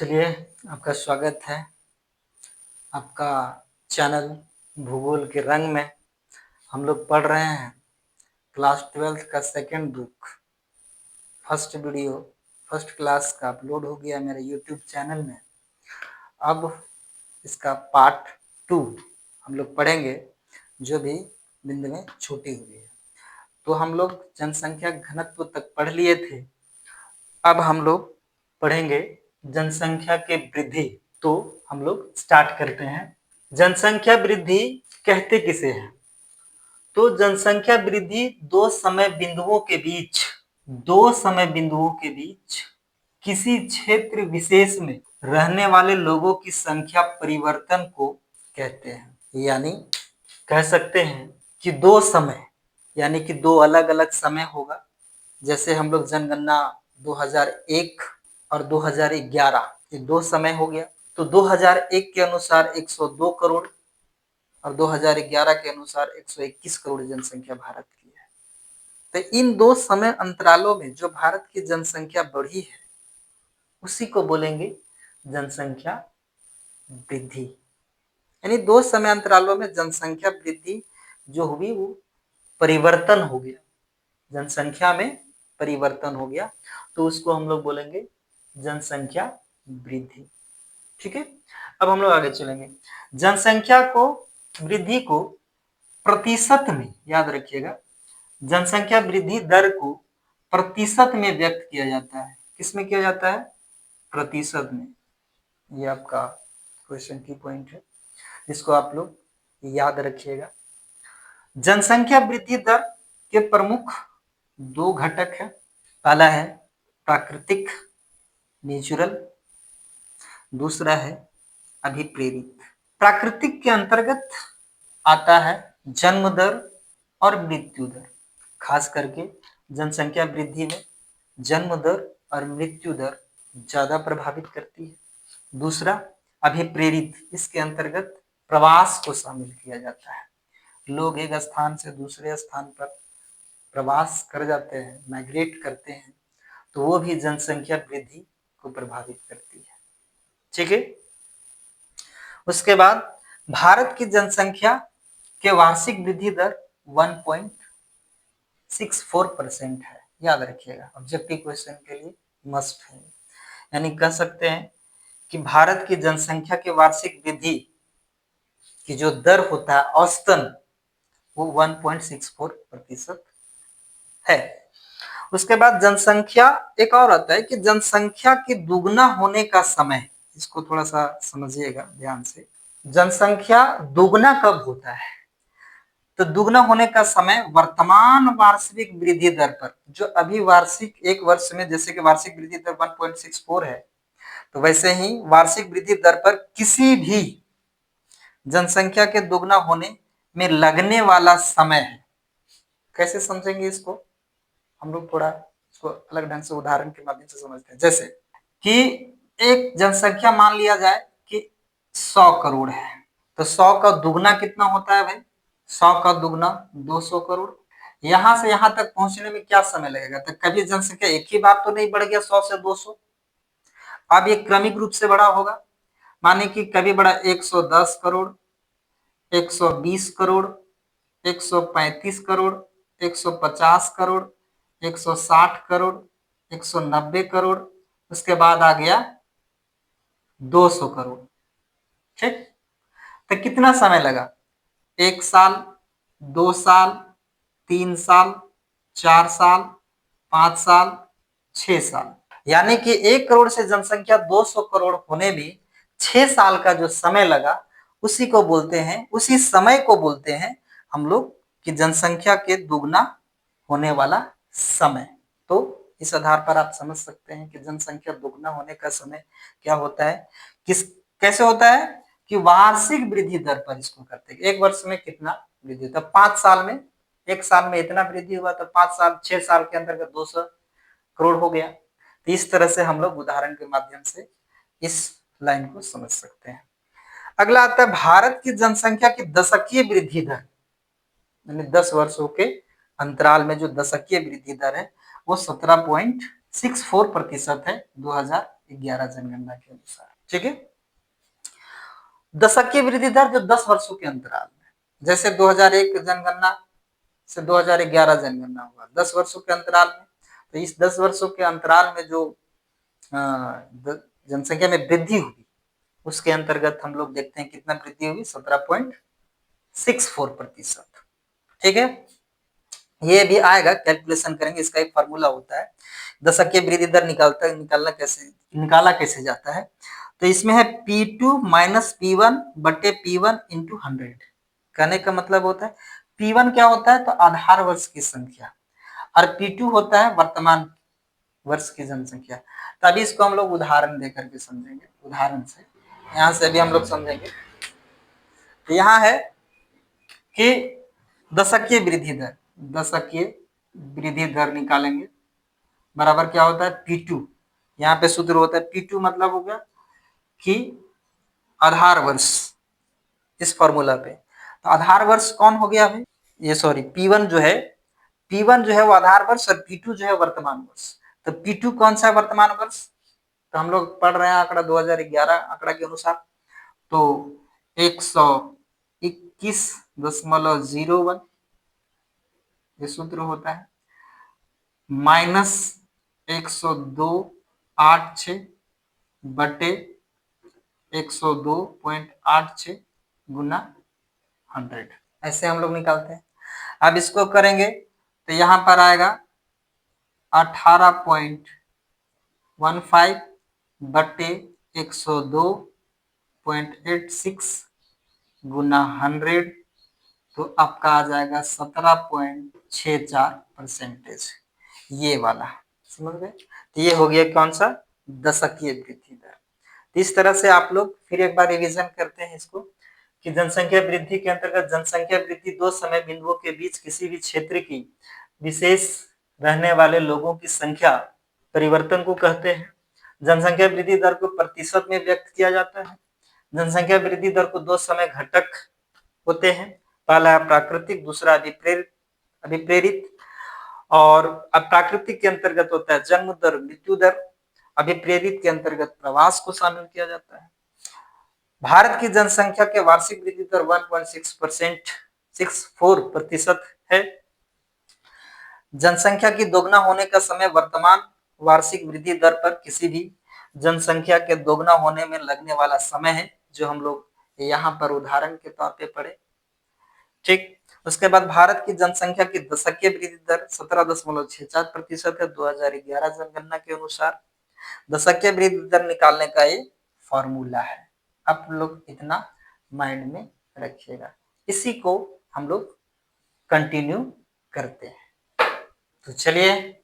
चलिए, आपका स्वागत है आपका चैनल भूगोल के रंग में। हम लोग पढ़ रहे हैं क्लास 12th का second book. First video first class का अपलोड हो गया मेरे यूट्यूब चैनल में। अब इसका पार्ट 2 हम लोग पढ़ेंगे, जो भी बिंदु में छूटी हुई है। तो हम लोग जनसंख्या घनत्व तक पढ़ लिए थे। अब हम लोग पढ़ेंगे जनसंख्या के वृद्धि। तो हम लोग स्टार्ट करते हैं। जनसंख्या वृद्धि कहते किसे हैं? तो जनसंख्या वृद्धि दो समय बिंदुओं के बीच किसी क्षेत्र विशेष में रहने वाले लोगों की संख्या परिवर्तन को कहते हैं। यानी कह सकते हैं कि दो समय, यानी कि दो अलग अलग समय होगा। जैसे हम लोग जनगणना 2001 और 2011, ये दो समय हो गया। तो 2001 के अनुसार 102 करोड़ और 2011 के अनुसार 121 करोड़ जनसंख्या भारत की है। तो इन दो समय अंतरालों में जो भारत की जनसंख्या बढ़ी है, उसी को बोलेंगे जनसंख्या वृद्धि। यानी दो समय अंतरालों में जनसंख्या वृद्धि जो हुई वो परिवर्तन हो गया, जनसंख्या में परिवर्तन हो गया, तो उसको हम लोग बोलेंगे जनसंख्या वृद्धि। ठीक है, अब हम लोग आगे चलेंगे। जनसंख्या को वृद्धि को प्रतिशत में, याद रखिएगा, जनसंख्या वृद्धि दर को प्रतिशत में व्यक्त किया जाता है। किसमें किया जाता है? प्रतिशत में। ये आपका क्वेश्चन की पॉइंट है, इसको आप लोग याद रखिएगा। जनसंख्या वृद्धि दर के प्रमुख दो घटक है। पहला है प्राकृतिक, नेचुरल, दूसरा है अभिप्रेरित। प्राकृतिक के अंतर्गत आता है जन्म दर और मृत्यु दर। खास करके जनसंख्या वृद्धि में जन्म दर और मृत्यु दर ज्यादा प्रभावित करती है। दूसरा अभिप्रेरित, इसके अंतर्गत प्रवास को शामिल किया जाता है। लोग एक स्थान से दूसरे स्थान पर प्रवास कर जाते हैं, माइग्रेट करते हैं, तो वो भी जनसंख्या वृद्धि को प्रभावित करती है। ठीक है, उसके बाद भारत की जनसंख्या के वार्षिक वृद्धि दर 1.64% है। याद रखिएगा, ऑब्जेक्टिव क्वेश्चन के लिए मस्ट है। यानी कह सकते हैं कि भारत की जनसंख्या के वार्षिक वृद्धि की जो दर होता है औसतन, वो 1.64% है। उसके बाद जनसंख्या, एक और आता है कि जनसंख्या के दुगना होने का समय, इसको थोड़ा सा समझिएगा ध्यान से। जनसंख्या दुगना कब होता है? तो दुगना होने का समय वर्तमान वार्षिक वृद्धि दर पर, जो अभी वार्षिक एक वर्ष में जैसे कि वार्षिक वृद्धि दर 1.64 है, तो वैसे ही वार्षिक वृद्धि दर पर किसी भी जनसंख्या के दुगना होने में लगने वाला समय है। कैसे समझेंगे इसको? हम लोग थोड़ा इसको अलग ढंग से उदाहरण के माध्यम से समझते हैं। जैसे कि एक जनसंख्या मान लिया जाए कि 100 करोड़ है, तो 100 का दुगना कितना होता है भाई? 100 का दुगना 200 करोड़। यहां से यहां तक पहुंचने में क्या समय लगेगा? तो कभी जनसंख्या एक ही बार तो नहीं बढ़ गया 100 से 200, अब ये क्रमिक रूप से बढ़ा होगा। माने कि कभी बढ़ा 110 करोड़, 120 करोड़, 135 करोड़, 150 करोड़, 160 करोड़, 190 करोड़, उसके बाद आ गया 200 करोड़। ठीक, तो कितना समय लगा? 1 साल, 2 साल, 3 साल, 4 साल, 5 साल, 6 साल। यानी कि 1 करोड़ से जनसंख्या 200 करोड़ होने में 6 साल का जो समय लगा, उसी को बोलते हैं, उसी समय को बोलते हैं हम लोग कि जनसंख्या के दुगना होने वाला समय। तो इस आधार पर आप समझ सकते हैं कि जनसंख्या दुगना होने का समय क्या होता है, किस कैसे होता है कि वार्षिक वृद्धि दर पर इसको करते हैं। एक वर्ष में कितना वृद्धि होता है? 5 साल में, एक साल में इतना वृद्धि हुआ, तो 5 साल 6 साल के अंतर्गत 200 करोड़ हो गया। तो इस तरह से हम लोग उदाहरण के माध्यम से इस लाइन को समझ सकते हैं। अगला आता है भारत की जनसंख्या की दशकीय वृद्धि दर, यानी 10 वर्षों के अंतराल में जो दशकीय वृद्धि दर है वो 17.64% है 2001 2011 जनगणना के अनुसार। ठीक है, दशकीय वृद्धि दर जो 10 वर्षों के अंतराल में, जैसे 2001 जनगणना से 2011 जनगणना हुआ 10 वर्षों के अंतराल में, तो इस 10 वर्षों के अंतराल में जो जनसंख्या में वृद्धि हुई उसके अंतर्गत हम लोग देखते हैं कितना वृद्धि हुई, 17.64%। ठीक है, ये भी आएगा, कैलकुलेशन करेंगे, इसका एक फॉर्मूला होता है दशकीय वृद्धि दर निकाला कैसे जाता है। तो इसमें है P2 माइनस P1 बटे P1 इंटू 100। कहने का मतलब होता है P1 क्या होता है, तो आधार वर्ष की संख्या, और P2 होता है वर्तमान वर्ष की जनसंख्या। तो अभी इसको हम लोग उदाहरण देकर के समझेंगे, उदाहरण से यहाँ से भी हम लोग समझेंगे। तो यहाँ है कि दशकीय वृद्धि दर, दशकीय वृद्धि दर निकालेंगे, बराबर क्या होता है P2, यहाँ पे सूत्र होता है P2 मतलब हो गया कि आधार वर्ष, इस फॉर्मूला पे। तो आधार वर्ष कौन हो गया भाई, ये सॉरी P1 जो है, P1 जो है वो आधार वर्ष और P2 जो है वर्तमान वर्ष। तो P2 कौन सा है वर्तमान वर्ष, तो हम लोग पढ़ रहे हैं आंकड़ा 2011 आंकड़ा के अनुसार, तो 121.01 ये सूत्र होता है, माइनस 102.86 बटे 102.86 गुना 100, ऐसे हम लोग निकालते हैं। अब इसको करेंगे तो यहाँ पर आएगा 18.15 बटे 102.86 गुना 100, तो आपका आ जाएगा 17.64%, ये वाला, समझ गए। तो ये हो गया कौन सा, दशकीय वृद्धि दर। तो इस तरह से आप लोग फिर एक बार रिवीजन करते हैं इसको कि जनसंख्या वृद्धि के अंतर्गत जनसंख्या वृद्धि दो समय बिंदुओं के बीच किसी भी क्षेत्र की विशेष रहने वाले लोगों की संख्या परिवर्तन को कहते हैं। जनसंख्या वृद्धि दर को प्रतिशत में व्यक्त किया जाता है। जनसंख्या वृद्धि दर को दो समय घटक होते हैं, पहला है प्राकृतिक, दूसरा अभिप्रेरित। और प्राकृतिक के अंतर्गत होता है जन्म दर, मृत्यु दर। अभिप्रेरित के अंतर्गत प्रवास को शामिल किया जाता है। भारत की जनसंख्या के वार्षिक वृद्धि दर 1.64% है। जनसंख्या की दोगुना होने का समय वर्तमान वार्षिक वृद्धि दर पर किसी भी जनसंख्या के दोगुना होने में लगने वाला समय है, जो हम लोग यहाँ पर उदाहरण के तौर पे पढ़े। ठीक, उसके बाद भारत की जनसंख्या की दशकीय वृद्धि दर 17.64% है 2011 जनगणना के अनुसार। दशकीय वृद्धि दर निकालने का ये फॉर्मूला है, आप लोग इतना माइंड में रखिएगा। इसी को हम लोग कंटिन्यू करते हैं। तो चलिए,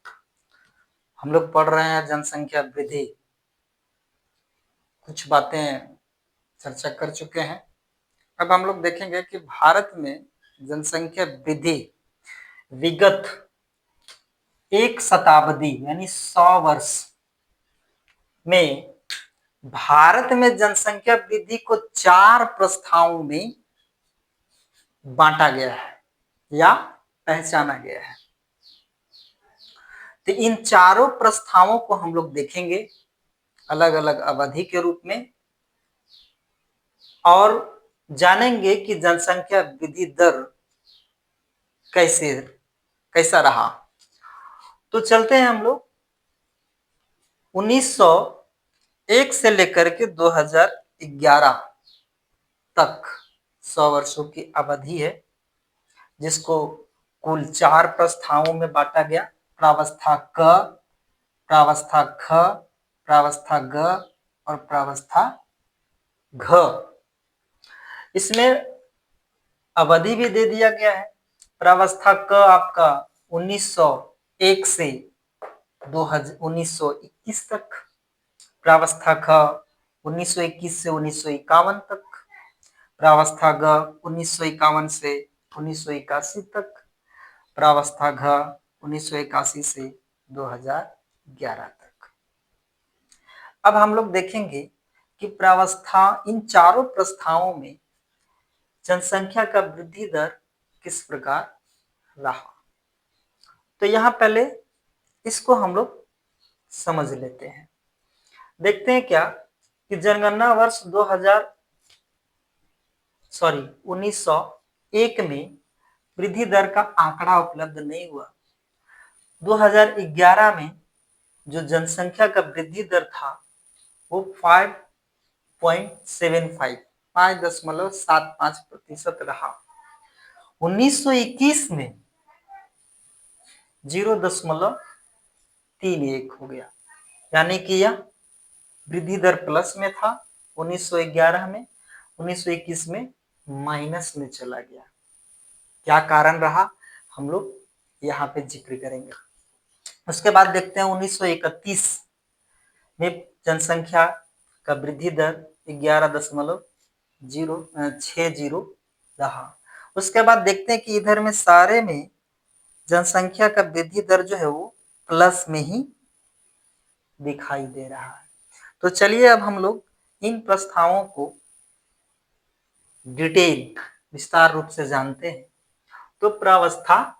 हम लोग पढ़ रहे हैं जनसंख्या वृद्धि, कुछ बातें चर्चा कर चुके हैं। अब हम लोग देखेंगे कि भारत में जनसंख्या वृद्धि विगत एक शताब्दी यानी 100 वर्ष में भारत में जनसंख्या वृद्धि को 4 प्रस्थाओं में बांटा गया है या पहचाना गया है। तो इन चारों प्रस्थाओं को हम लोग देखेंगे अलग अलग अवधि के रूप में, और जानेंगे कि जनसंख्या वृद्धि दर कैसा रहा। तो चलते हैं हम लोग 1901 से लेकर के 2011 तक 100 वर्षों की अवधि है, जिसको कुल 4 प्रस्थाओं में बांटा गया, प्रावस्था क, प्रावस्था ख, प्रावस्था ग और प्रावस्था घ। इसमें अवधि भी दे दिया गया है। प्रावस्था क आपका 1901 से 1921 तक, प्रावस्था ख 1921 से 1951 तक, प्रावस्था ग 1951 से 1981 तक, प्रावस्था घ 1981 से 2011 तक। अब हम लोग देखेंगे कि प्रावस्था, इन चारों प्रस्थाओं में जनसंख्या का वृद्धि दर किस प्रकार रहा। तो यहाँ पहले इसको हम लोग समझ लेते हैं। देखते हैं क्या कि जनगणना वर्ष 1901 में वृद्धि दर का आंकड़ा उपलब्ध नहीं हुआ। 2011 में जो जनसंख्या का वृद्धि दर था वो 5.75 5.75% रहा। 1921 में 0.31 हो गया, यानी कि यह वृद्धि दर प्लस में था 1911 में, 1921 में माइनस में चला गया। क्या कारण रहा हम लोग यहाँ पे जिक्र करेंगे। उसके बाद देखते हैं 1931 में जनसंख्या का वृद्धि दर 11.60 रहा। उसके बाद देखते हैं कि इधर में सारे में जनसंख्या का वृद्धि दर जो है वो प्लस में ही दिखाई दे रहा है। तो चलिए अब हम लोग इन प्रस्तावों को डिटेल विस्तार रूप से जानते हैं। तो प्रावस्था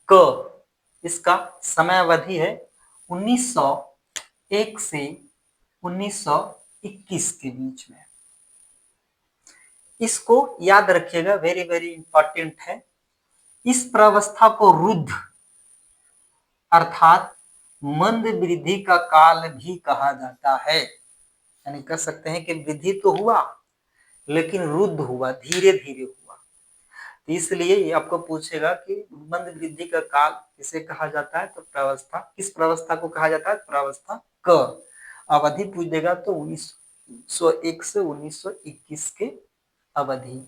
क इसका समय अवधि है 1901 से 1921 के बीच में। इसको याद रखिएगा, वेरी वेरी इंपॉर्टेंट है। इस प्रावस्था को रुद्ध अर्थात मंद वृद्धि का काल भी कहा जाता है। यानी कह सकते हैं कि वृद्धि तो हुआ लेकिन रुद्ध हुआ, धीरे धीरे हुआ। तो इसलिए ये आपको पूछेगा कि मंद वृद्धि का काल किसे कहा जाता है, तो प्रावस्था, किस प्रावस्था को कहा जाता है, प्रावस्था क। अवधि पूछ देगा तो 1901 से 1921 के अवधि।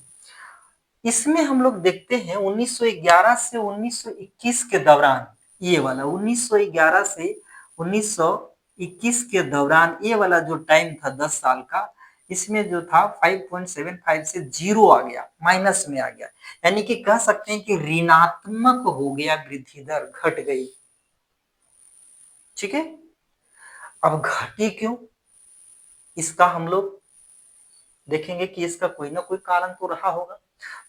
इसमें हम लोग देखते हैं 1911 से 1921 के दौरान, ये वाला 1911 से 1921 के दौरान ये वाला जो टाइम था 10 साल का, इसमें जो था 5.75 से जीरो आ गया, माइनस में आ गया। यानी कि कह सकते हैं कि ऋणात्मक हो गया, वृद्धि दर घट गई। ठीक है, अब घटी क्यों, इसका हम लोग देखेंगे कि इसका कोई ना कोई कारण तो रहा होगा।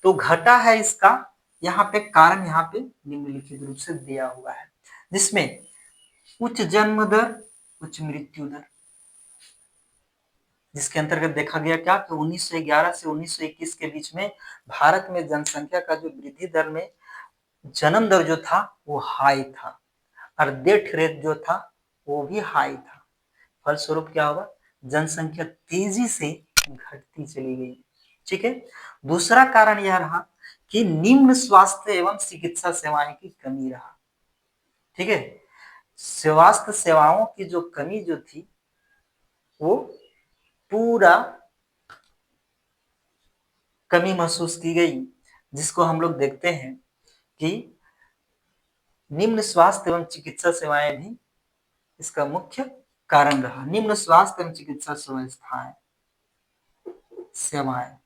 तो घटा है इसका यहाँ पे कारण, यहाँ पे निम्नलिखित रूप से दिया हुआ है, जिसमें उच्च जन्म दर, उच्च मृत्यु दर, जिसके अंतर्गत देखा गया क्या कि 1911 से 1921 के बीच में भारत में जनसंख्या का जो वृद्धि दर में जन्म दर जो था वो हाई था और डेथ रेट जो था वो भी हाई था। फलस्वरूप क्या हुआ, जनसंख्या तेजी से घटती चली गई। ठीक है, दूसरा कारण यह रहा कि निम्न स्वास्थ्य एवं चिकित्सा सेवाएं की कमी रहा। ठीक है, स्वास्थ्य सेवाओं की जो कमी जो थी वो पूरा कमी महसूस की गई, जिसको हम लोग देखते हैं कि निम्न स्वास्थ्य एवं चिकित्सा सेवाएं भी इसका मुख्य कारण रहा। निम्न स्वास्थ्य एवं चिकित्सा संस्थाएं सेवाएं,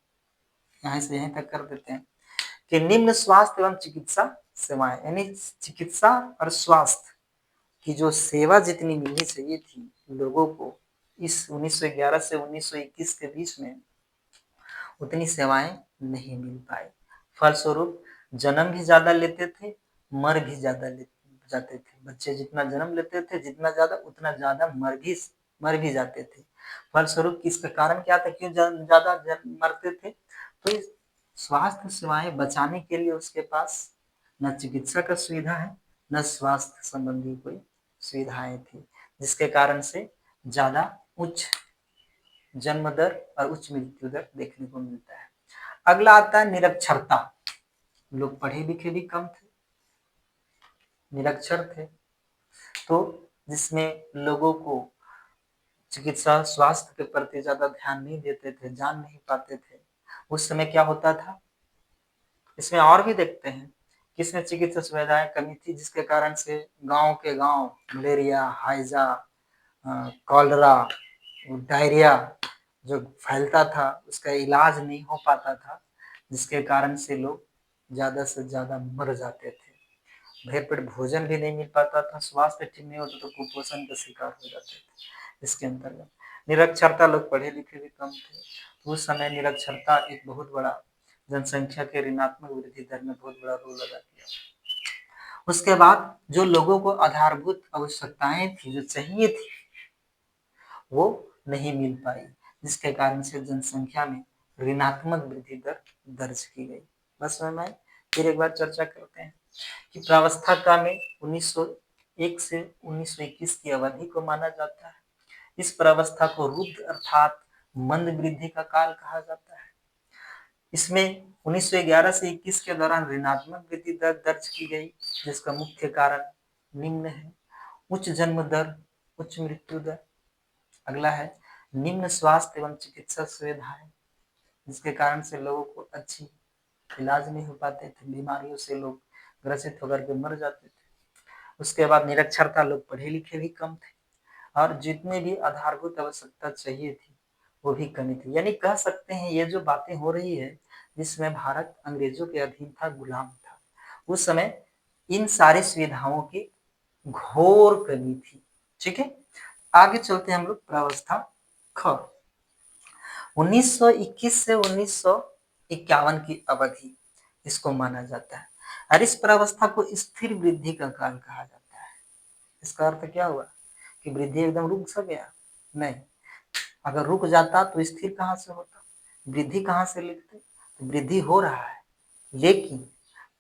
यहाँ से यहीं तक कर देते हैं कि निम्न स्वास्थ्य एवं चिकित्सा सेवाएं, यानी चिकित्सा और स्वास्थ्य की जो सेवा जितनी मिलनी चाहिए थी लोगों को इस 1911 से 1921 के बीच में, उतनी सेवाएं नहीं मिल पाई। फलस्वरूप जन्म भी ज्यादा लेते थे, मर भी ज्यादा जाते थे। बच्चे जितना जन्म लेते थे जितना ज्यादा, उतना ज्यादा मर भी जाते थे। फलस्वरूप इसका कारण क्या था, क्यों ज्यादा मरते थे, तो स्वास्थ्य सेवाएं बचाने के लिए उसके पास न चिकित्सा का सुविधा है न स्वास्थ्य संबंधी कोई सुविधाएं थी, जिसके कारण से ज्यादा उच्च जन्म दर और उच्च मृत्यु दर देखने को मिलता है। अगला आता है निरक्षरता। लोग पढ़े लिखे भी कम थे, निरक्षर थे, तो जिसमें लोगों को चिकित्सा स्वास्थ्य के प्रति ज्यादा ध्यान नहीं देते थे, जान नहीं पाते थे। उस समय क्या होता था, इसमें और भी देखते हैं कि इसमें चिकित्सा सुविधाएं कमी थी, जिसके कारण से गांव के गांव मलेरिया, हाइजा, कॉलरा, डायरिया जो फैलता था उसका इलाज नहीं हो पाता था, जिसके कारण से लोग ज्यादा से ज्यादा मर जाते थे। भर पेट भोजन भी नहीं मिल पाता था, स्वास्थ्य ठीक नहीं होता तो कुपोषण का शिकार हो जाते थे। इसके अंतर्गत निरक्षरता, लोग पढ़े लिखे भी कम थे, तो उस समय निरक्षरता एक बहुत बड़ा जनसंख्या के ऋणात्मक वृद्धि दर में बहुत बड़ा रोल अदा किया। उसके बाद जो लोगों को आधारभूत आवश्यकताएं थी, जो चाहिए थी, वो नहीं मिल पाई, जिसके कारण से जनसंख्या में ऋणात्मक वृद्धि दर दर्ज की गई। बस में फिर एक बार चर्चा करते हैं कि प्रावस्था काल में 1901 से 1921 की अवधि को माना जाता है। इस प्रावस्था को रुद्ध अर्थात मंद वृद्धि का काल कहा जाता है। इसमें 1911 से 21 के दौरान ऋणात्मक वृद्धि दर दर्ज की गई, जिसका मुख्य कारण निम्न है: उच्च जन्म दर, उच्च मृत्यु दर। अगला है निम्न स्वास्थ्य एवं चिकित्सा सुविधाएं, जिसके कारण से लोगों को अच्छी इलाज नहीं हो पाते थे, बीमारियों से लोग ग्रसित होकर के मर जाते थे। उसके बाद निरक्षरता, लोग पढ़े लिखे भी कम थे, और जितने भी आधारभूत आवश्यकता चाहिए थी वो भी कमी थी। यानी कह सकते हैं ये जो बातें हो रही है, जिसमें भारत अंग्रेजों के अधीन था, गुलाम था, उस समय इन सारी सुविधाओं की घोर कमी थी। ठीक है, आगे चलते हैं हम लोग प्रावस्था ख। 1921 से 1951 की अवधि इसको माना जाता है, और इस प्रावस्था को स्थिर वृद्धि का काल कहा जाता है। इसका अर्थ क्या हुआ कि वृद्धि एकदम रुक सा गया? नहीं, अगर रुक जाता तो स्थिर कहाँ से होता, वृद्धि कहाँ से लिखते? तो वृद्धि हो रहा है, लेकिन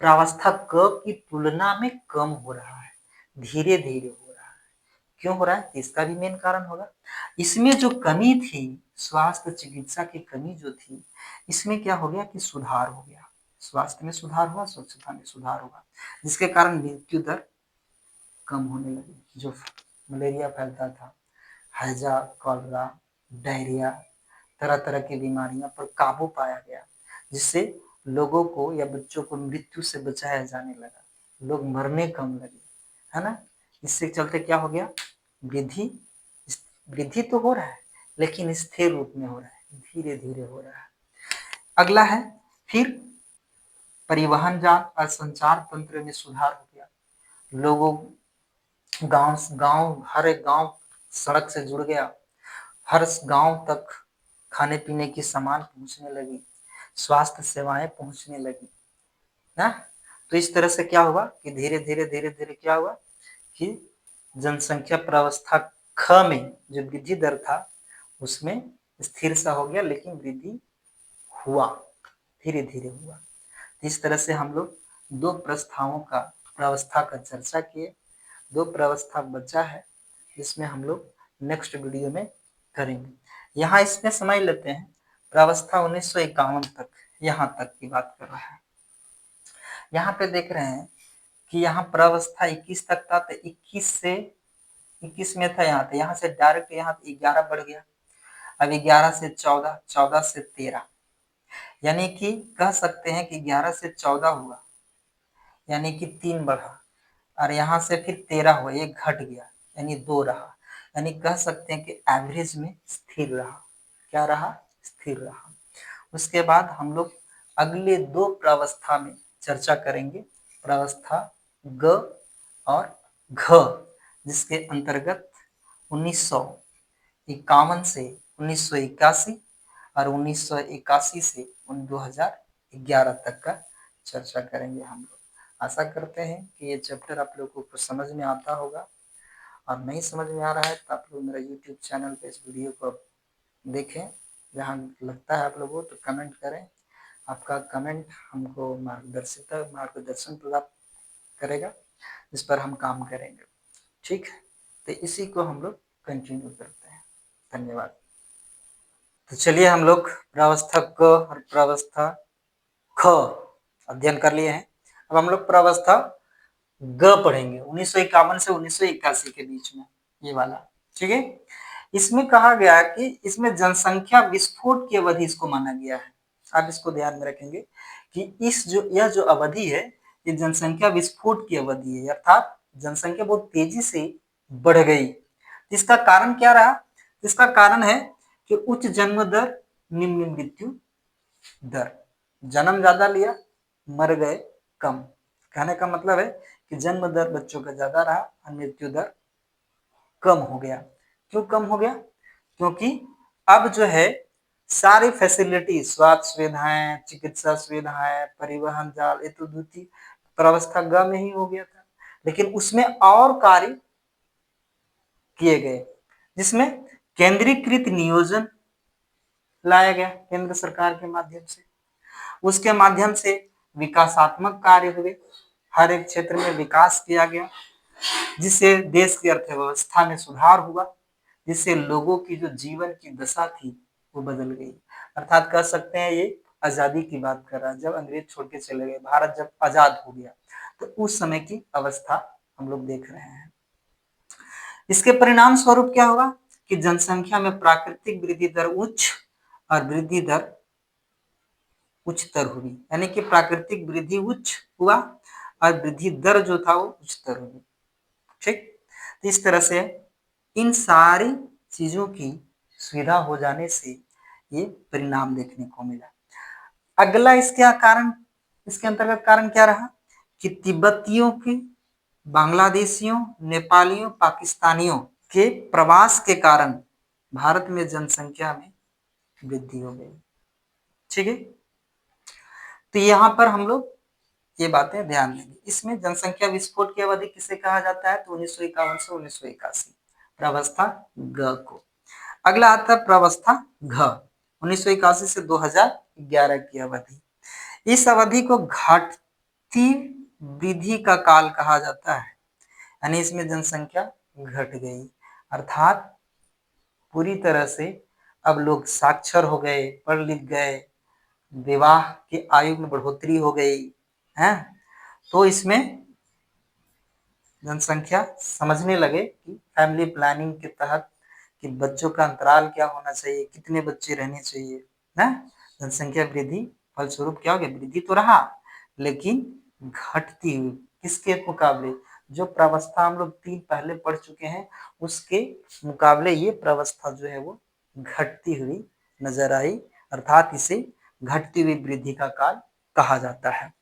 प्रावस्था क की तुलना में कम हो रहा है, धीरे धीरे हो रहा है। क्यों हो रहा है? इसका भी मेन कारण होगा, इसमें जो कमी थी, स्वास्थ्य चिकित्सा की कमी जो थी, इसमें क्या हो गया कि सुधार हो गया, स्वास्थ्य में सुधार हुआ, स्वच्छता में सुधार हुआ, जिसके कारण मृत्यु दर कम होने लगी। जो मलेरिया फैलता था, हैजा, कॉलरा, डायरिया, तरह तरह की बीमारियां पर काबू पाया गया, जिससे लोगों को या बच्चों को मृत्यु से बचाया जाने लगा, लोग मरने कम लगे, है ना। इससे चलते क्या हो गया, वृद्धि वृद्धि तो हो रहा है, लेकिन स्थिर रूप में हो रहा है, धीरे धीरे हो रहा है। अगला है फिर परिवहन जाल और संचार तंत्र में सुधार हो गया, लोगों गांव गांव हर एक गांव सड़क से जुड़ गया, हर गांव तक खाने पीने की सामान पहुंचने लगी, स्वास्थ्य सेवाएं पहुंचने लगी ना। तो इस तरह से क्या हुआ कि धीरे धीरे क्या हुआ कि जनसंख्या प्रावस्था ख में जो वृद्धि दर था उसमें स्थिर सा हो गया, लेकिन वृद्धि हुआ, धीरे धीरे हुआ। इस तरह से हम लोग दो प्रस्थाओं का प्रावस्था का चर्चा किए, दो प्रावस्था बचा है, जिसमें हम लोग नेक्स्ट वीडियो में करेंगे। यहाँ इसमें समझ लेते हैं, प्रावस्था 1951 तक, यहाँ तक की बात कर रहा है। यहाँ पे देख रहे हैं कि यहाँ प्रावस्था 21 तक था, तो 21 से 21 में था, यहाँ से डायरेक्ट यहाँ 11 बढ़ गया, अब 11 से 14, 14 से 13, यानी कि कह सकते हैं कि 11 से 14 हुआ, यानी कि 3 बढ़ा, और यहाँ से फिर 13 हुआ, एक घट गया, यानी 2 रहा, यानी कह सकते हैं कि एवरेज में स्थिर रहा। क्या रहा? स्थिर रहा। उसके बाद हम लोग अगले दो प्रावस्था में चर्चा करेंगे, प्रावस्था ग और घ, जिसके अंतर्गत 1951 से 1981 और 1981 से 2011 तक का चर्चा करेंगे हम लोग। आशा करते हैं कि ये चैप्टर आप लोगों को समझ में आता होगा, और नहीं समझ में आ रहा है तो आप लोग मेरा यूट्यूब चैनल पे इस वीडियो को देखें, जहाँ लगता है आप लोगों को तो कमेंट करें। आपका कमेंट हमको मार्गदर्शन प्राप्त करेगा, जिस पर हम काम करेंगे। ठीक है, तो इसी को हम लोग कंटिन्यू करते हैं। धन्यवाद। तो चलिए हम लोग प्रावस्था क और प्रावस्था ख अध्ययन कर लिए हैं। अब हम लोग प्रावस्था ग पढ़ेंगे, 1951 से 1981 के बीच में, ये वाला। ठीक है, इसमें कहा गया कि इसमें जनसंख्या विस्फोट की अवधि इसको माना गया है। आप इसको ध्यान में रखेंगे कि यह जो अवधि है, ये जनसंख्या विस्फोट की अवधि है, अर्थात जनसंख्या बहुत तेजी से बढ़ गई। इसका कारण क्या रहा? इसका कारण है कि उच्च जन्म दर, निम्न मृत्यु दर। जन्म ज्यादा लिया, मर गए कम। कहने का मतलब है कि जन्म दर बच्चों का ज्यादा रहा और मृत्यु दर कम हो गया। क्यों कम हो गया? क्योंकि अब जो है सारी फैसिलिटी, स्वास्थ्य सुविधाएं, चिकित्सा सुविधाएं, परिवहन जाल, ये तो द्वितीय प्रावस्था ग में ही हो गया था, लेकिन उसमें और कार्य किए गए, जिसमें केंद्रीकृत नियोजन लाया गया केंद्र सरकार के माध्यम से, उसके माध्यम से विकासात्मक कार्य हुए, हर एक क्षेत्र में विकास किया गया, जिससे देश की अर्थव्यवस्था में सुधार हुआ, जिससे लोगों की जो जीवन की दशा थी वो बदल गई। अर्थात कह सकते हैं ये आजादी की बात कर रहा है, जब अंग्रेज छोड़ के चले गए, भारत जब आजाद हो गया, तो उस समय की अवस्था हम लोग देख रहे हैं। इसके परिणाम स्वरूप क्या होगा कि जनसंख्या में प्राकृतिक वृद्धि दर उच्च और वृद्धि दर उच्चतर हुई, यानी कि प्राकृतिक वृद्धि उच्च हुआ और वृद्धि दर जो था वो उच्चतर हुई। ठीक, तो इस तरह से इन सारी चीजों की सुविधा हो जाने से ये परिणाम देखने को मिला। अगला इसका कारण, इसके अंतर्गत कारण क्या रहा कि तिब्बतियों की, बांग्लादेशियों, नेपालियों, पाकिस्तानियों के प्रवास के कारण भारत में जनसंख्या में वृद्धि हो गई। ठीक है, तो यहाँ पर हम लोग ये बातें ध्यान देंगे। इसमें जनसंख्या विस्फोट की अवधि किसे कहा जाता है, तो 1951 से 1981, प्रावस्था ग को। अगला आता है प्रावस्था घ, 1981 से 2011 की अवधि। इस अवधि को घटती वृद्धि का काल कहा जाता है, यानी इसमें जनसंख्या घट गई, अर्थात पूरी तरह से अब लोग साक्षर हो गए, पढ़ लिख गए, विवाह की आयु में बढ़ोतरी हो गई है, तो इसमें जनसंख्या समझने लगे कि फैमिली प्लानिंग के तहत कि बच्चों का अंतराल क्या होना चाहिए, कितने बच्चे रहने चाहिए ना। जनसंख्या वृद्धि फलस्वरूप क्या हो गया, वृद्धि तो रहा लेकिन घटती हुई, किसके मुकाबले, जो प्रावस्था हम लोग 3 पहले पढ़ चुके हैं उसके मुकाबले ये प्रावस्था जो है वो घटती हुई नजर आई, अर्थात इसे घटती हुई वृद्धि का काल कहा जाता है।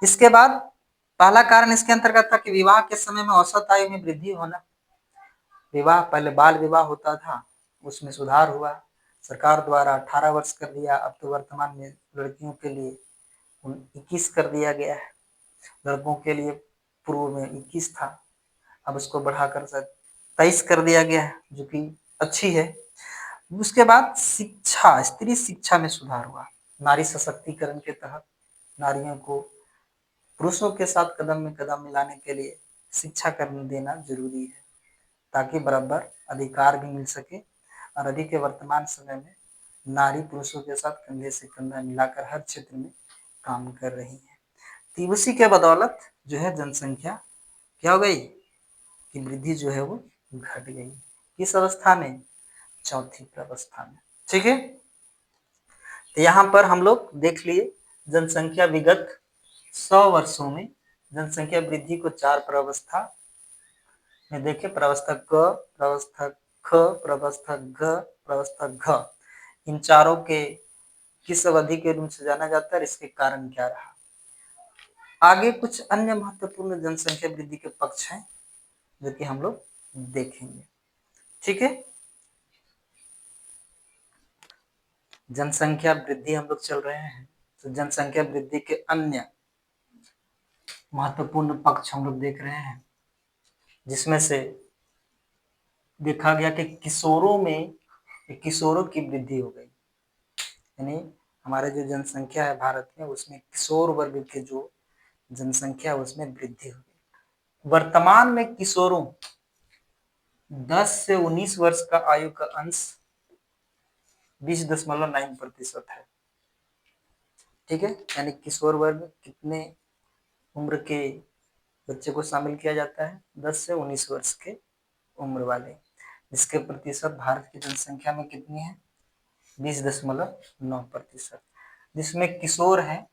इसके बाद पहला कारण इसके अंतर्गत था कि विवाह के समय में औसत आयु में वृद्धि होना। विवाह, पहले बाल विवाह होता था, उसमें सुधार हुआ, सरकार द्वारा 18 वर्ष कर दिया, अब तो वर्तमान में लड़कियों के लिए 21 कर दिया गया है, लड़कों के लिए पूर्व में 21 था, अब उसको बढ़ाकर 23 कर दिया गया है, जो कि अच्छी है। उसके बाद शिक्षा, स्त्री शिक्षा में सुधार हुआ, नारी सशक्तिकरण के तहत नारियों को पुरुषों के साथ कदम में कदम मिलाने के लिए शिक्षा करने देना जरूरी है, ताकि बराबर अधिकार भी मिल सके। और अभी के वर्तमान समय में नारी पुरुषों के साथ कंधे से कंधा मिलाकर हर क्षेत्र में काम कर रही है। तो उसी के बदौलत जो है जनसंख्या क्या हो गई कि वृद्धि जो है वो घट गई। किस अवस्था में, चौथी प्रावस्था में। ठीक है, तो यहाँ पर हम लोग देख लिए जनसंख्या विगत 100 वर्षों में जनसंख्या वृद्धि को 4 प्रावस्था में देखे, प्रावस्था क, प्रावस्था ख, प्रावस्था घ, प्रावस्था घ, इन चारों के किस अवधि के रूप से जाना जाता है, इसके कारण क्या रहा। आगे कुछ अन्य महत्वपूर्ण जनसंख्या वृद्धि के पक्ष हैं जो कि हम लोग देखेंगे। ठीक है, जनसंख्या वृद्धि हम लोग चल रहे हैं, तो जनसंख्या वृद्धि के अन्य महत्वपूर्ण पक्ष हम लोग देख रहे हैं, जिसमें से देखा गया कि किशोरों की वृद्धि हो गई, यानी हमारे जो जनसंख्या है भारत में उसमें किशोर वर्ग के जो जनसंख्या है उसमें वृद्धि हो गई। वर्तमान में किशोरों 10 से 19 वर्ष का आयु का अंश 20.9% है। ठीक है, यानी किशोर वर्ग कितने उम्र के बच्चे को शामिल किया जाता है, 10 से 19 वर्ष के उम्र वाले, जिसके प्रतिशत भारत की जनसंख्या में कितनी है, 20.9%, जिसमें किशोर है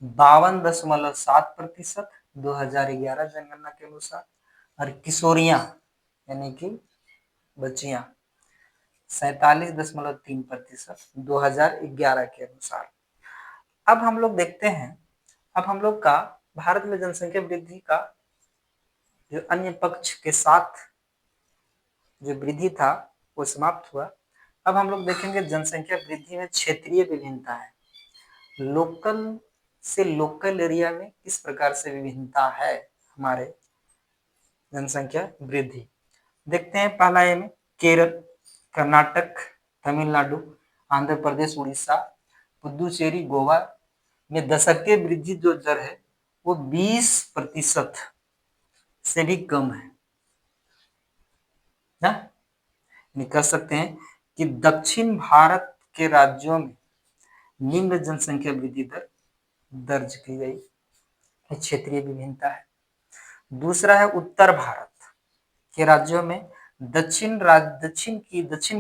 52.7% 2011 जनगणना के अनुसार, और किशोरियां यानी कि बच्चियां 47.3% 2011 के अनुसार। अब हम लोग देखते हैं, अब हम लोग का भारत में जनसंख्या वृद्धि का जो अन्य पक्ष के साथ जो वृद्धि था वो समाप्त हुआ। अब हम लोग देखेंगे जनसंख्या वृद्धि में क्षेत्रीय विभिन्नता है, लोकल से लोकल एरिया में किस प्रकार से विभिन्नता है हमारे जनसंख्या वृद्धि। देखते हैं पहला ए में केरल, कर्नाटक, तमिलनाडु, आंध्र प्रदेश, उड़ीसा, पुदुचेरी, गोवा में दशकीय वृद्धि जो दर है वो 20% से भी कम है ना। कह सकते हैं कि दक्षिण भारत के राज्यों में निम्न जनसंख्या वृद्धि दर दर्ज की गई, क्षेत्रीय विभिन्नता है। दूसरा है उत्तर भारत के राज्यों में दक्षिण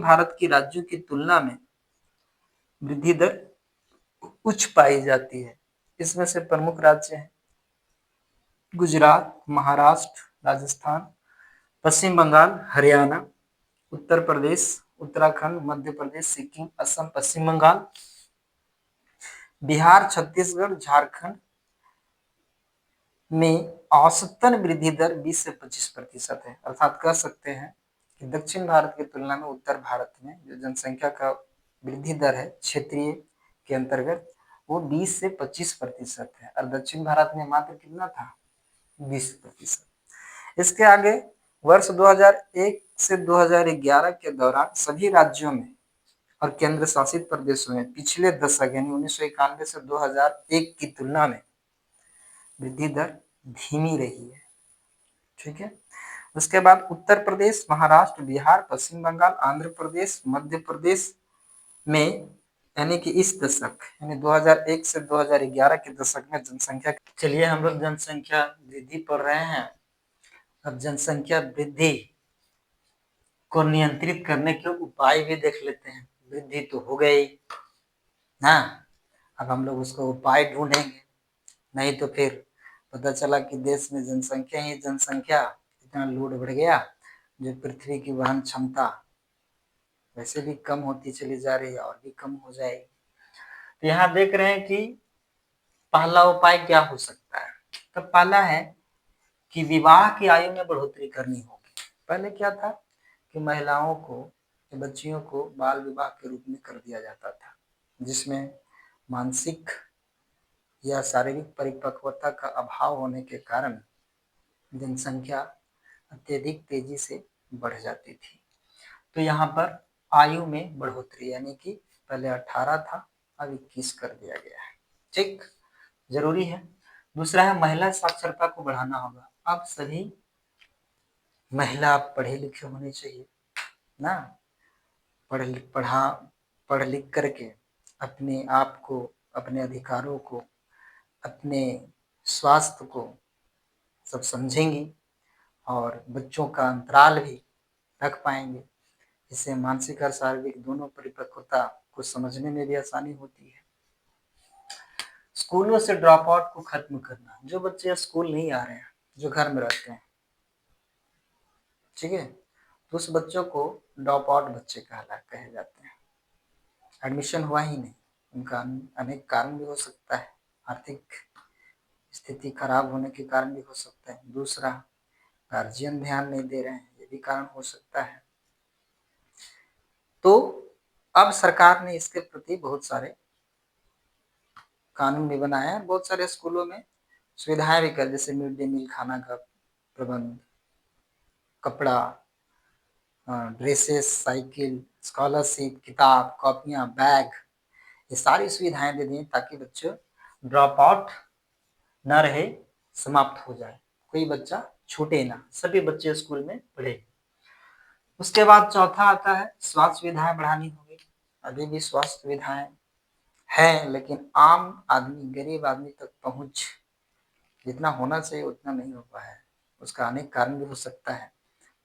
भारत की राज्यों की तुलना में वृद्धि दर उच्च पाई जाती है। इसमें से प्रमुख राज्य हैं गुजरात, महाराष्ट्र, राजस्थान, पश्चिम बंगाल, हरियाणा, उत्तर प्रदेश, उत्तराखंड, मध्य प्रदेश, सिक्किम, असम, पश्चिम बंगाल, बिहार, छत्तीसगढ़, झारखंड में औसतन वृद्धि दर 20 से 25% है। अर्थात कह सकते हैं कि दक्षिण भारत की तुलना में उत्तर भारत में जो जनसंख्या का वृद्धि दर है क्षेत्रीय के अंतर्गत वो 20 से 25% है और दक्षिण भारत में मात्र कितना था 20%। इसके आगे वर्ष 2001 से 2011 के दौरान सभी राज्यों में और केंद्र शासित प्रदेशों में पिछले दशक यानी 1991 से 2001 की तुलना में वृद्धि दर धीमी रही है। ठीक है। उसके बाद उत्तर प्रदेश, महाराष्ट्र, बिहार, पश्चिम बंगाल, आंध्र प्रदेश, मध्य प्रदेश में यानी कि इस दशक यानी 2001 से 2011 के दशक में जनसंख्या, चलिए हम लोग जनसंख्या वृद्धि पढ़ रहे हैं। अब जनसंख्या वृद्धि को नियंत्रित करने के उपाय भी देख लेते हैं। वृद्धि तो हो गई ना, अब हम लोग उसको उपाय ढूंढेंगे, नहीं तो फिर पता चला कि देश में जनसंख्या ही जनसंख्या, इतना लोड बढ़ गया जो पृथ्वी की वहन क्षमता वैसे भी कम होती चली जा रही है और भी कम हो जाएगी। तो यहाँ देख रहे हैं कि पहला उपाय क्या हो सकता है। तो पहला है कि विवाह की आयु में बढ़ोतरी करनी होगी। पहले क्या था कि महिलाओं को, बच्चियों को बाल विवाह के रूप में कर दिया जाता था, जिसमें मानसिक या शारीरिक परिपक्वता का अभाव होने के कारण जनसंख्या अत्यधिक तेजी से बढ़ जाती थी। तो यहाँ पर आयु में बढ़ोतरी यानी कि पहले 18 था अब 21 कर दिया गया है। ठीक, जरूरी है। दूसरा है महिला साक्षरता को बढ़ाना होगा। अब सभी महिला पढ़े लिखे होने चाहिए ना, पढ़ लिख करके अपने आप को, अपने अधिकारों को, अपने स्वास्थ्य को सब समझेंगी और बच्चों का अंतराल भी रख पाएंगे। इससे मानसिक और शारीरिक दोनों परिपक्वता को समझने में भी आसानी होती है। स्कूलों से ड्रॉप आउट को खत्म करना, जो बच्चे स्कूल नहीं आ रहे हैं, जो घर में रहते हैं, ठीक है, तो उस बच्चों को ड्रॉप आउट बच्चे कहे जाते हैं। एडमिशन हुआ ही नहीं, उनका अनेक कारण भी हो सकता है, आर्थिक स्थिति खराब होने के कारण भी हो सकता है। दूसरा, गार्जियन ध्यान नहीं दे रहे हैं, ये भी कारण हो सकता है। तो अब सरकार ने इसके प्रति बहुत सारे कानून भी बनाया है, बहुत सारे स्कूलों में सुविधाएं भी कर, जैसे मिड डे मील खाना का प्रबंध, कपड़ा, ड्रेसेस, साइकिल, स्कॉलरशिप, किताब, कॉपियां, बैग, ये सारी सुविधाएं दे दी ताकि बच्चे ड्रॉप आउट न रहे, समाप्त हो जाए, कोई बच्चा छूटे ना, सभी बच्चे स्कूल में पढ़े। उसके बाद चौथा आता है स्वास्थ्य सुविधाएं बढ़ानी होगी। अभी भी स्वास्थ्य सुविधाएं है लेकिन आम आदमी, गरीब आदमी तक पहुंच जितना होना चाहिए उतना नहीं हो पाया है। उसका अनेक कारण भी हो सकता है,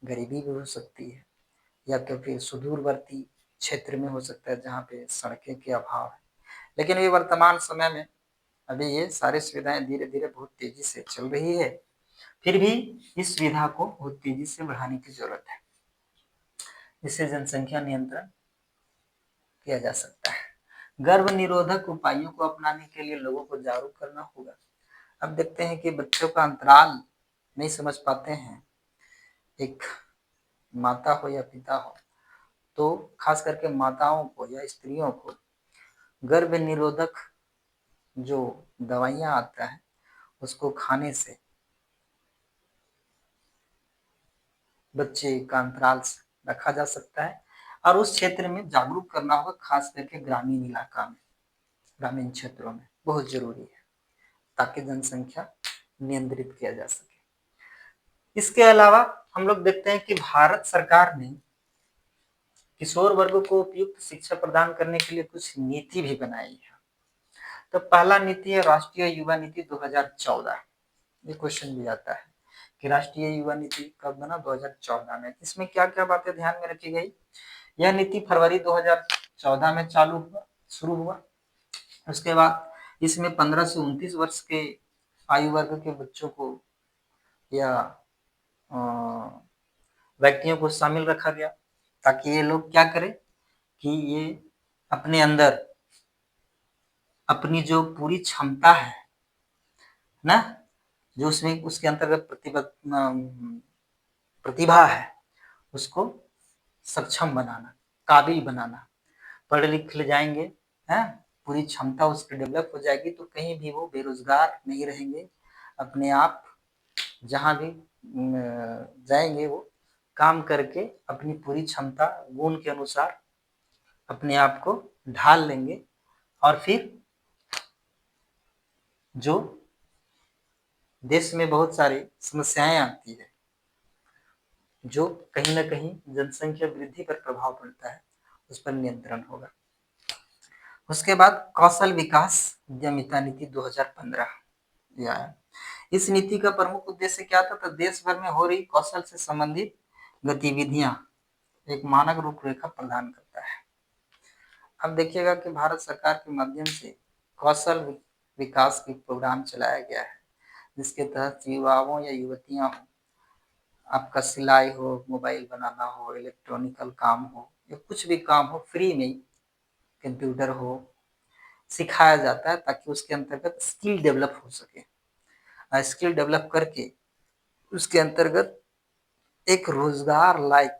गरीबी भी हो सकती है, या तो फिर सुदूरवर्ती क्षेत्र में हो सकता है जहाँ पे सड़कें के अभाव है। लेकिन ये वर्तमान समय में अभी ये सारी सुविधाएं धीरे धीरे बहुत तेजी से चल रही है, फिर भी इस सुविधा को बहुत तेजी से बढ़ाने की जरूरत है, जिससे जनसंख्या नियंत्रण किया जा सकता है। गर्भ निरोधक उपायों को अपनाने के लिए लोगों को जागरूक करना होगा। अब देखते हैं कि बच्चों का अंतराल नहीं समझ पाते हैं, एक माता हो या पिता हो, तो खास करके माताओं को या स्त्रियों को गर्भ निरोधक जो दवाइयां आता है उसको खाने से बच्चे का अंतराल रखा जा सकता है और उस क्षेत्र में जागरूक करना होगा, खास करके ग्रामीण इलाका में, ग्रामीण क्षेत्रों में बहुत जरूरी है ताकि जनसंख्या नियंत्रित किया जा सके। इसके अलावा हम लोग देखते हैं कि भारत सरकार ने किशोर वर्ग को उपयुक्त शिक्षा प्रदान करने के लिए कुछ नीति भी बनाई है। तो पहला नीति है राष्ट्रीय युवा नीति 2014। ये क्वेश्चन भी आता है कि राष्ट्रीय युवा नीति कब बना, 2014 में। इसमें क्या क्या बातें ध्यान में रखी गई? यह नीति फरवरी 2014 में शुरू हुआ। उसके बाद इसमें 15 से 29 वर्ष के आयु वर्ग के बच्चों को या व्यक्तियों को शामिल रखा गया ताकि ये लोग क्या करें कि ये अपने अंदर अपनी जो पूरी क्षमता है ना, जो उसमें उसके अंतर्गत प्रतिभा है, उसको सक्षम बनाना, काबिल बनाना। पढ़ लिख ले जाएंगे, है पूरी क्षमता उसकी डेवलप हो जाएगी तो कहीं भी वो बेरोजगार नहीं रहेंगे। अपने आप जहां भी जाएंगे वो काम करके अपनी पूरी क्षमता गुण के अनुसार अपने आप को ढाल लेंगे और फिर जो देश में बहुत सारी समस्याएं आती है, जो कहीं ना कहीं जनसंख्या वृद्धि पर प्रभाव पड़ता है, उस पर नियंत्रण होगा। उसके बाद कौशल विकास उद्यमिता नीति 2015 यह है। इस नीति का प्रमुख उद्देश्य क्या था? तो देश भर में हो रही कौशल से संबंधित गतिविधियां एक मानक रूपरेखा प्रदान करता है। अब देखिएगा कि भारत सरकार के माध्यम से कौशल विकास की प्रोग्राम चलाया गया है, जिसके तहत युवाओं या युवतियां हो, आपका सिलाई हो, मोबाइल बनाना हो, इलेक्ट्रॉनिकल काम हो या कुछ भी काम हो, फ्री में कंप्यूटर हो, सिखाया जाता है ताकि उसके अंतर्गत स्किल डेवलप हो सके। स्किल डेवलप करके उसके अंतर्गत एक रोजगार लायक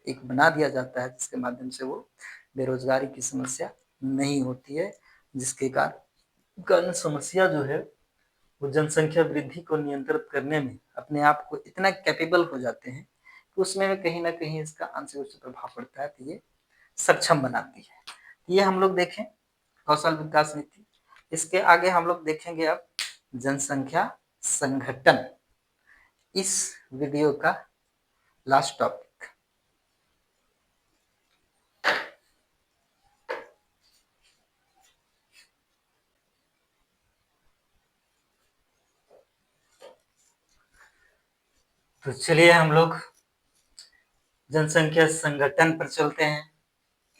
एक बना दिया जाता है, जिसके माध्यम से वो बेरोजगारी की समस्या नहीं होती है, जिसके कारण समस्या जो है वो जनसंख्या वृद्धि को नियंत्रित करने में अपने आप को इतना कैपेबल हो जाते हैं कि उसमें कहीं ना कहीं इसका आंशिक रूप से प्रभाव पड़ता है, तो ये सक्षम बनाती है। ये हम लोग देखें कौशल विकास नीति। इसके आगे हम लोग देखेंगे अब जनसंख्या संगठन, इस वीडियो का लास्ट टॉपिक। तो चलिए हम लोग जनसंख्या संगठन पर चलते हैं।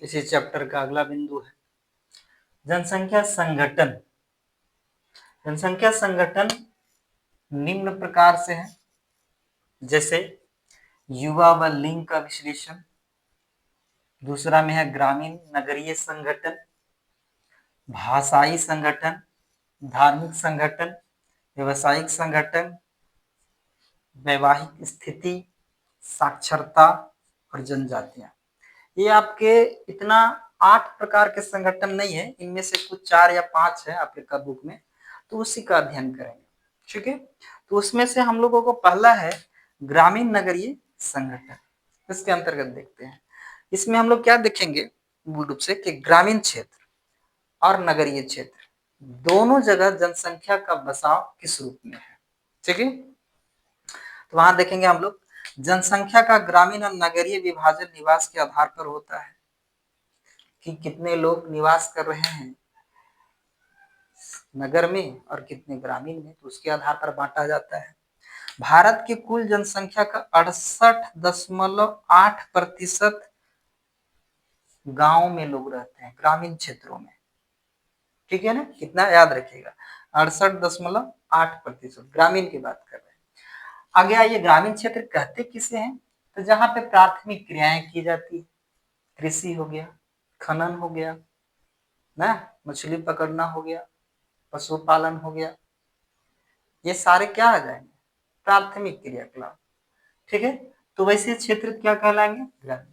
इसी चैप्टर का अगला बिंदु है जनसंख्या संगठन। जनसंख्या संगठन निम्न प्रकार से है, जैसे युवा व लिंग का विश्लेषण, दूसरा में है ग्रामीण नगरीय संगठन, भाषाई संगठन, धार्मिक संगठन, व्यवसायिक संगठन, वैवाहिक स्थिति, साक्षरता और जनजातियां। ये आपके इतना 8 प्रकार के संगठन नहीं है, इनमें से कुछ 4 या 5 है आपके का बुक में, तो उसी का अध्ययन करेंगे। ठीक है, तो उसमें से हम लोगों को पहला है ग्रामीण नगरीय संगठन। इसके अंतर्गत देखते हैं, इसमें हम लोग क्या देखेंगे मूल रूप से कि ग्रामीण क्षेत्र और नगरीय क्षेत्र दोनों जगह जनसंख्या का बसाव किस रूप में है। ठीक है, तो वहां देखेंगे हम लोग जनसंख्या का ग्रामीण और नगरीय विभाजन निवास के आधार पर होता है कि कितने लोग निवास कर रहे हैं नगर में और कितने ग्रामीण में, तो उसके आधार पर बांटा जाता है। भारत की कुल जनसंख्या का 68.8% गांव में लोग रहते हैं, ग्रामीण क्षेत्रों में। ठीक है ना, कितना याद रखिएगा, 68.8% ग्रामीण की बात कर रहे हैं। आगे आइए, ग्रामीण क्षेत्र कहते किसे हैं? तो जहां पे प्राथमिक क्रियाएं की जाती है, कृषि हो गया, खनन हो गया ना, मछली पकड़ना हो गया, पशुपालन हो गया, ये सारे क्या आ जाएंगे? प्राथमिक क्रियाकलाप। ठीक है, तो वैसे क्षेत्र क्या कहलाएंगे? ग्रामीण।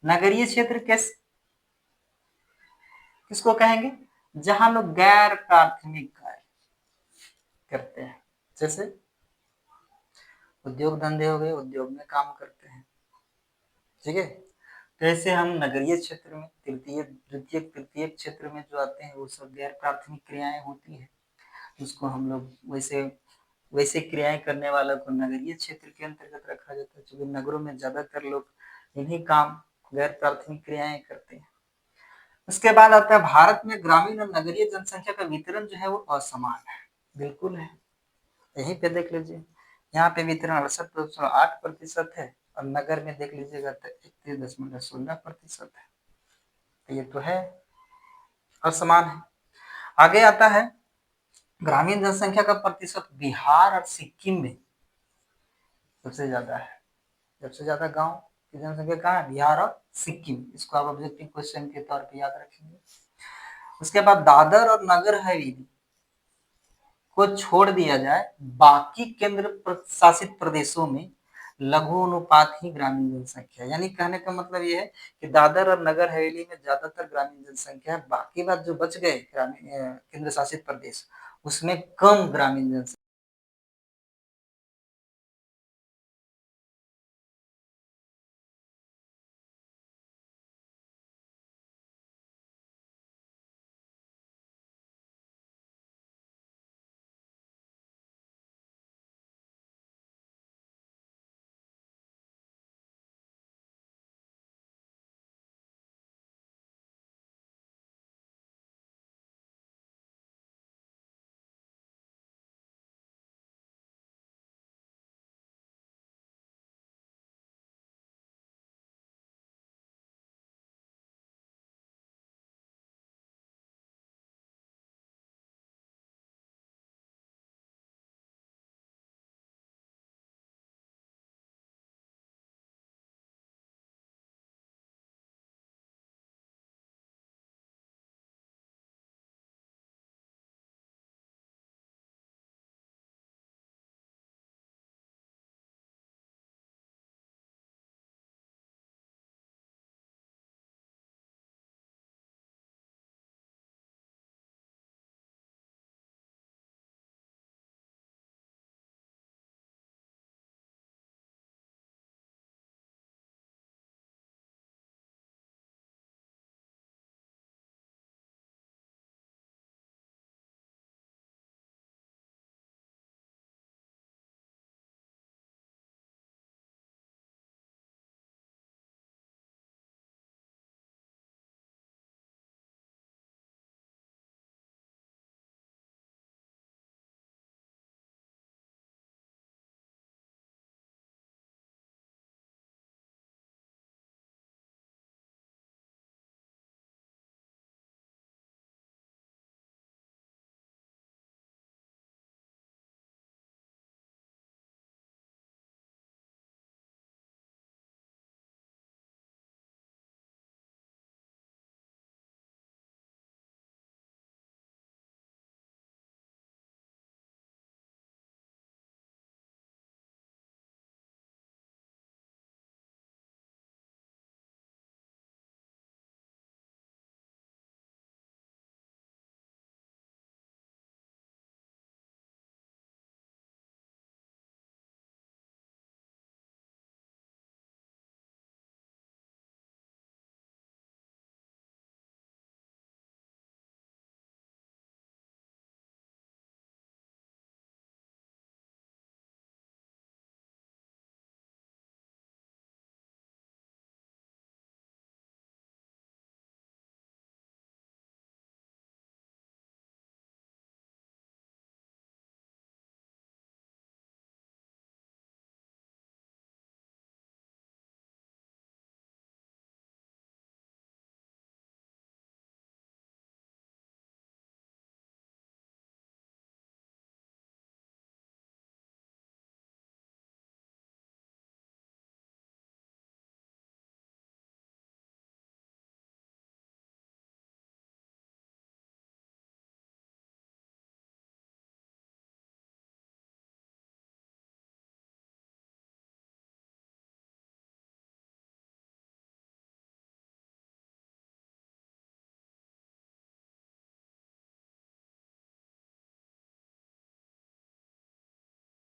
नगरीय क्षेत्र किसको कहेंगे? जहां लोग गैर प्राथमिक कार्य करते हैं, जैसे उद्योग धंधे हो गए, उद्योग में काम करते हैं, ठीक है। तो ऐसे हम नगरीय क्षेत्र में तृतीय द्वितीय तृतीय क्षेत्र में जो आते हैं वो सब गैर प्राथमिक क्रियाएं होती है, उसको हम लोग वैसे वैसे क्रियाएं करने वालों को नगरीय क्षेत्र के अंतर्गत रखा जाता है, क्योंकि नगरों में ज्यादातर लोग इन्हीं काम गैर प्राथमिक क्रियाएं करते हैं। उसके बाद आता है भारत में ग्रामीण और नगरीय जनसंख्या का वितरण जो है वो असमान है, बिल्कुल है। यहीं पे देख लीजिए, यहाँ पे वितरण 68.8% है और नगर में देख लीजिएगा तो 31.16% है। तो ये तो है, असमान है। आगे आता है ग्रामीण जनसंख्या का प्रतिशत बिहार और सिक्किम में सबसे ज्यादा है। सबसे ज्यादा गांव की जनसंख्या कहाँ है? बिहार और सिक्किम। इसको आप ऑब्जेक्टिव क्वेश्चन के तौर पे याद रखेंगे। उसके बाद दादर और नगर हवेली को छोड़ दिया जाए, बाकी केंद्र शासित प्रदेशों में लघु अनुपात ही ग्रामीण जनसंख्या, यानी कहने का मतलब ये है कि दादर और नगर हवेली में ज्यादातर ग्रामीण जनसंख्या है, बाकी बात जो बच गए ग्रामीण केंद्र शासित प्रदेश उसमें कम ग्रामीण जनसंख्या।